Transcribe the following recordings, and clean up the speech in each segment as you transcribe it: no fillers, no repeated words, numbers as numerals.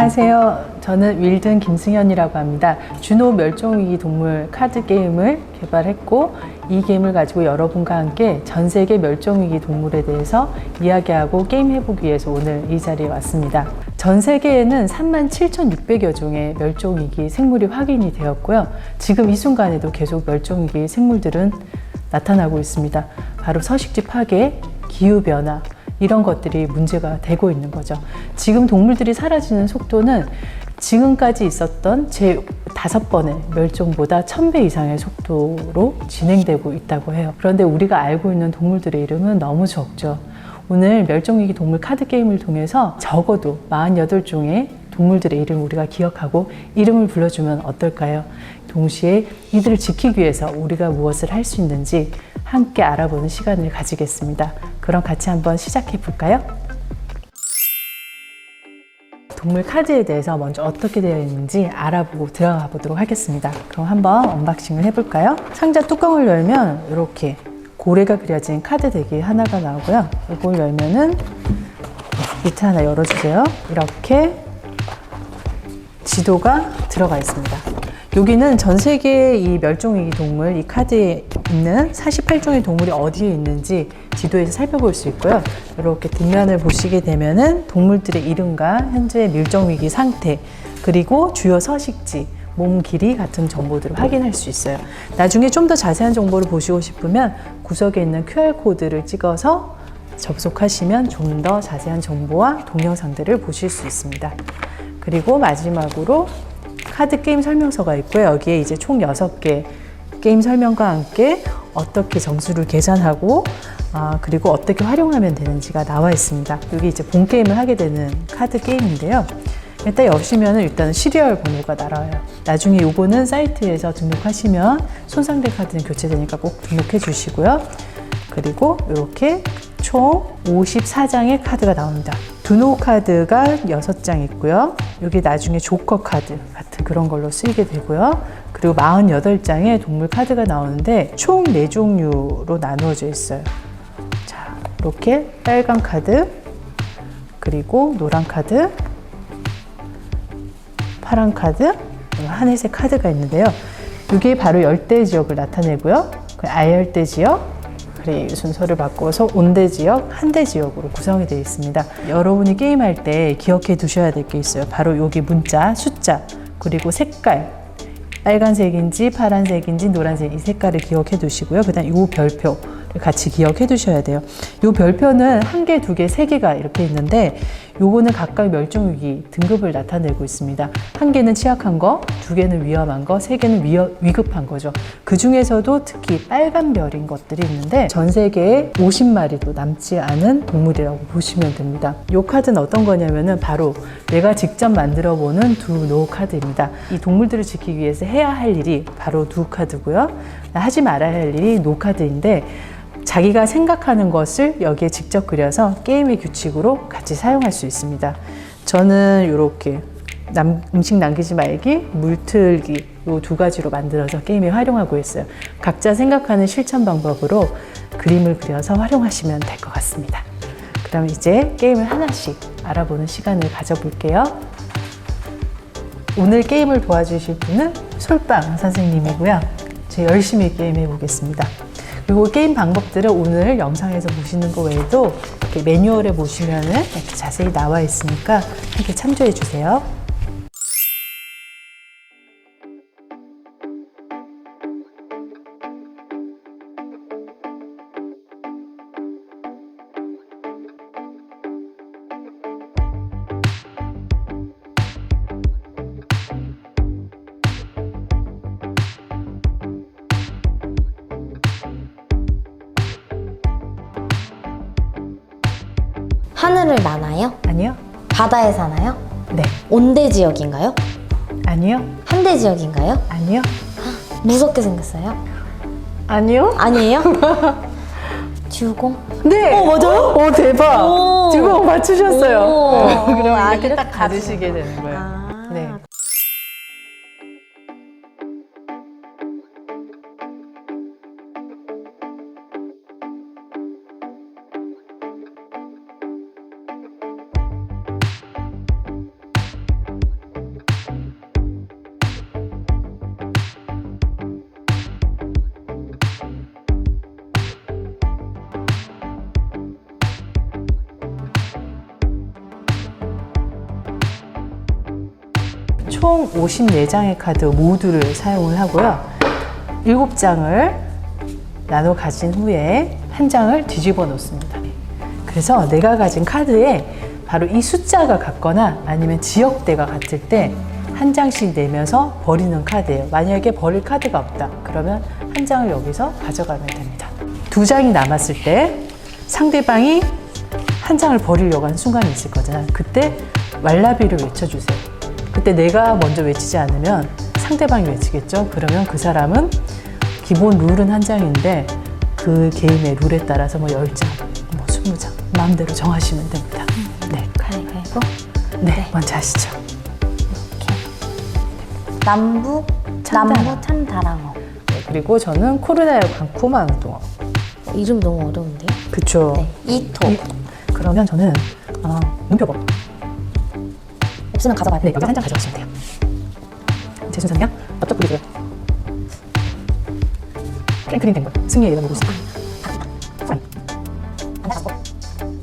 안녕하세요. 저는 윌든 김승현이라고 합니다. 주노 멸종위기 동물 카드 게임을 개발했고 이 게임을 가지고 여러분과 함께 전 세계 멸종위기 동물에 대해서 이야기하고 게임해보기 위해서 오늘 이 자리에 왔습니다. 전 세계에는 37,600여 종의 멸종위기 생물이 확인이 되었고요. 지금 이 순간에도 계속 멸종위기 생물들은 나타나고 있습니다. 바로 서식지 파괴, 기후변화, 이런 것들이 문제가 되고 있는 거죠. 지금 동물들이 사라지는 속도는 지금까지 있었던 제 5번의 멸종보다 1000배 이상의 속도로 진행되고 있다고 해요. 그런데 우리가 알고 있는 동물들의 이름은 너무 적죠. 오늘 멸종위기 동물 카드 게임을 통해서 적어도 48종의 동물들의 이름을 우리가 기억하고 이름을 불러주면 어떨까요? 동시에 이들을 지키기 위해서 우리가 무엇을 할 수 있는지 함께 알아보는 시간을 가지겠습니다. 그럼 같이 한번 시작해 볼까요? 동물 카드에 대해서 먼저 어떻게 되어 있는지 알아보고 들어가 보도록 하겠습니다. 그럼 한번 언박싱을 해볼까요? 상자 뚜껑을 열면 이렇게 고래가 그려진 카드 덱이 하나가 나오고요. 이걸 열면은 밑에 하나 열어주세요. 이렇게 지도가 들어가 있습니다. 여기는 전 세계의 이 멸종위기 동물, 이 카드에 있는 48종의 동물이 어디에 있는지 지도에서 살펴볼 수 있고요. 이렇게 뒷면을 보시게 되면은 동물들의 이름과 현재의 멸종위기 상태, 그리고 주요 서식지, 몸 길이 같은 정보들을 확인할 수 있어요. 나중에 좀 더 자세한 정보를 보시고 싶으면 구석에 있는 QR코드를 찍어서 접속하시면 좀 더 자세한 정보와 동영상들을 보실 수 있습니다. 그리고 마지막으로 카드 게임 설명서가 있고요. 여기에 이제 총 6개 게임 설명과 함께 어떻게 점수를 계산하고 그리고 어떻게 활용하면 되는지가 나와 있습니다. 여기 이제 본 게임을 하게 되는 카드 게임인데요. 일단 여시면은 일단 시리얼 번호가 날아와요. 나중에 요거는 사이트에서 등록하시면 손상된 카드는 교체되니까 꼭 등록해 주시고요. 그리고 이렇게 총 54장의 카드가 나옵니다. 두노 카드가 6장 있고요. 여기 나중에 조커 카드 같은 그런 걸로 쓰이게 되고요. 그리고 48장의 동물 카드가 나오는데 총 4종류로 나누어져 있어요. 자, 이렇게 빨간 카드, 그리고 노란 카드, 파란 카드, 하늘색 카드가 있는데요. 이게 바로 열대 지역을 나타내고요. 아열대 지역, 그리고 순서를 바꿔서 온대 지역, 한대 지역으로 구성이 되어 있습니다. 여러분이 게임할 때 기억해 두셔야 될 게 있어요. 바로 여기 문자, 숫자, 그리고 색깔, 빨간색인지 파란색인지 노란색 이 색깔을 기억해 두시고요. 그 다음 이 별표를 같이 기억해 두셔야 돼요. 이 별표는 1개, 2개, 3개가 이렇게 있는데 요거는 각각 멸종위기 등급을 나타내고 있습니다. 1개는 취약한 거, 2개는 위험한 거, 3개는 위급한 거죠. 그 중에서도 특히 빨간 별인 것들이 있는데 전 세계에 50마리도 남지 않은 동물이라고 보시면 됩니다. 이 카드는 어떤 거냐면은 바로 내가 직접 만들어 보는 두노 카드입니다. 이 동물들을 지키기 위해서 해야 할 일이 바로 두 카드고요. 하지 말아야 할 일이 노 카드인데 자기가 생각하는 것을 여기에 직접 그려서 게임의 규칙으로 같이 사용할 수 있습니다. 저는 이렇게 음식 남기지 말기, 물틀기 이 2가지로 만들어서 게임에 활용하고 있어요. 각자 생각하는 실천 방법으로 그림을 그려서 활용하시면 될 것 같습니다. 그럼 이제 게임을 하나씩 알아보는 시간을 가져볼게요. 오늘 게임을 도와주실 분은 솔빵 선생님이고요. 제가 열심히 게임해 보겠습니다. 그리고 게임 방법들은 오늘 영상에서 보시는 거 외에도 이렇게 매뉴얼에 보시면은 이렇게 자세히 나와 있으니까 함께 참조해 주세요. 하늘을 나나요? 아니요? 바다에 사나요? 네. 온대 지역인가요? 아니요? 한대 지역인가요? 아니요? 무섭게 생겼어요? 아니요? 아니에요? 듀공? 네! 맞아요? 오, 대박! 오. 듀공 맞추셨어요. 오. 그럼 이렇게 이렇게 딱 가르시게 되는 거예요. 네. 총 54장의 카드 모두를 사용을 하고요. 7장을 나눠 가진 후에 한 장을 뒤집어 놓습니다. 그래서 내가 가진 카드에 바로 이 숫자가 같거나 아니면 지역대가 같을 때 한 장씩 내면서 버리는 카드예요. 만약에 버릴 카드가 없다. 그러면 한 장을 여기서 가져가면 됩니다. 2장이 남았을 때 상대방이 한 장을 버리려고 하는 순간이 있을 거잖아요. 그때 왈라비를 외쳐주세요. 그때 내가 먼저 외치지 않으면 상대방이 외치겠죠. 그러면 그 사람은 기본 룰은 한 장인데 그 게임의 룰에 따라서 뭐 10장, 뭐 20장 마음대로 정하시면 됩니다. 네, 가위바위보. 네, 먼저 하시죠. 남부 참다랑어. 네, 그리고 저는 코르나요 강쿠망동어. 이름 너무 어려운데요? 그쵸. 네. 이토. 그러면 저는 문표법. 없으면 가져가야 네, 돼요. 여기 한 장 가져가시면 돼요. 제 순서는요. 어떻게 부르세요? 프랭클린 된 거. 승리의 이름을 보고 있습니다.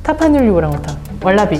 타파눌리 오랑우탄. 왈라비.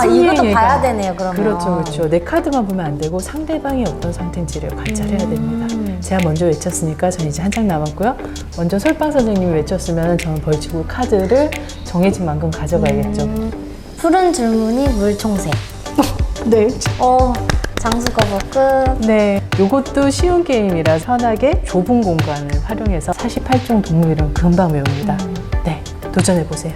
승리의 이것도 얘기가. 봐야 되네요, 그러면. 그렇죠, 그렇죠. 내 카드만 보면 안 되고 상대방이 어떤 선택지를 관찰해야 됩니다. 제가 먼저 외쳤으니까 저는 이제 한 장 남았고요. 먼저 솔빵 선생님이 외쳤으면 저는 벌칙으로 카드를 정해진 만큼 가져가야겠죠. 푸른 줄무늬 물총새. 네. 장수거버 끝. 네. 요것도 쉬운 게임이라 편하게 좁은 공간을 활용해서 48종 동물 이름 금방 외웁니다. 네. 도전해보세요.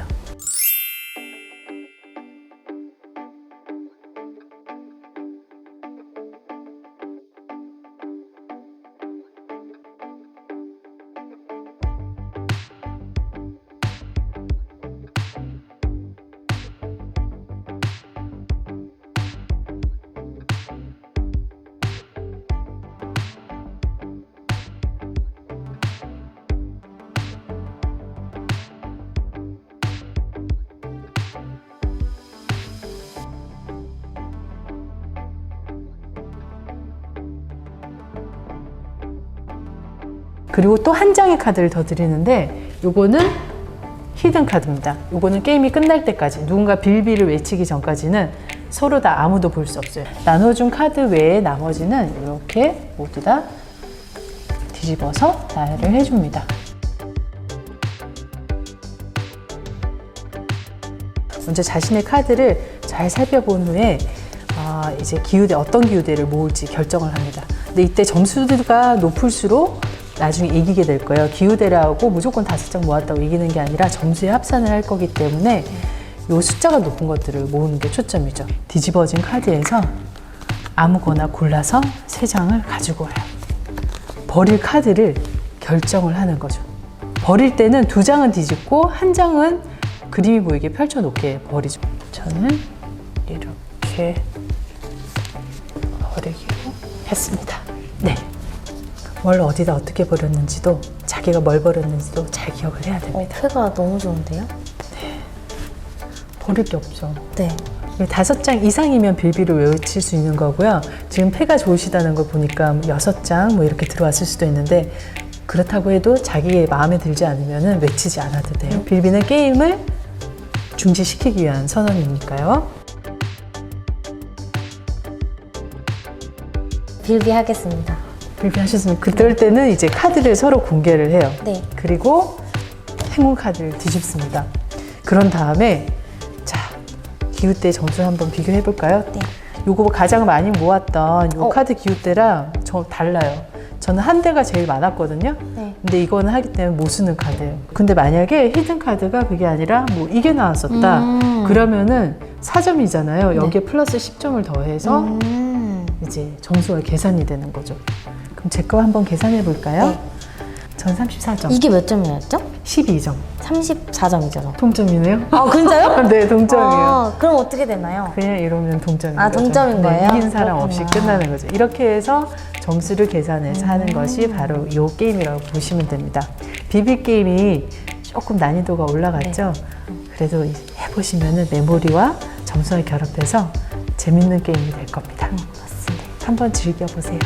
그리고 또 한 장의 카드를 더 드리는데 요거는 히든 카드입니다. 요거는 게임이 끝날 때까지 누군가 빌비를 외치기 전까지는 서로 다 아무도 볼 수 없어요. 나눠준 카드 외에 나머지는 이렇게 모두 다 뒤집어서 나열을 해줍니다. 먼저 자신의 카드를 잘 살펴본 후에 이제 기후대 어떤 기후대를 모을지 결정을 합니다. 근데 이때 점수가 높을수록 나중에 이기게 될 거예요. 기후대라고 무조건 5장 모았다고 이기는 게 아니라 점수에 합산을 할 거기 때문에 이 숫자가 높은 것들을 모으는 게 초점이죠. 뒤집어진 카드에서 아무거나 골라서 3장을 가지고 와요. 버릴 카드를 결정을 하는 거죠. 버릴 때는 2장은 뒤집고 1장은 그림이 보이게 펼쳐놓게 버리죠. 저는 이렇게 버리기로 했습니다. 네. 뭘 어디다 어떻게 버렸는지도 자기가 뭘 버렸는지도 잘 기억을 해야 됩니다. 패가 너무 좋은데요? 버릴 게 없죠. 네. 5장 이상이면 빌비를 외칠 수 있는 거고요. 지금 패가 좋으시다는 걸 보니까 6장 뭐 이렇게 들어왔을 수도 있는데 그렇다고 해도 자기의 마음에 들지 않으면 외치지 않아도 돼요. 빌비는 게임을 중지시키기 위한 선언이니까요. 빌비 하겠습니다. 빌비 하셨으면 그럴 때는 이제 카드를 서로 공개를 해요. 네. 그리고 행운 카드를 뒤집습니다. 그런 다음에 자 기후대 점수 한번 비교해 볼까요? 네. 요거 가장 많이 모았던 요 카드 기후대랑 저 달라요. 저는 한 대가 제일 많았거든요. 네. 근데 이거는 하기 때문에 못 쓰는 카드예요. 근데 만약에 히든 카드가 그게 아니라 뭐 이게 나왔었다. 그러면은 4점이잖아요. 여기에 플러스 10점을 더해서 이제 점수가 계산이 되는 거죠. 그럼 제 거 한번 계산해 볼까요? 네. 전 34점. 이게 몇 점이었죠? 12점. 34점이죠. 동점이네요. 진짜요? 네, 동점이에요. 그럼 어떻게 되나요? 그냥 이러면 동점인 거죠. 동점인 거예요? 이긴 사람 없이 그렇구나. 끝나는 거죠. 이렇게 해서 점수를 계산해서 하는 것이 바로 이 게임이라고 보시면 됩니다. 비비 게임이 조금 난이도가 올라갔죠. 그래도 해보시면 메모리와 점수를 결합해서 재밌는 게임이 될 겁니다. 맞습니다. 한번 즐겨보세요.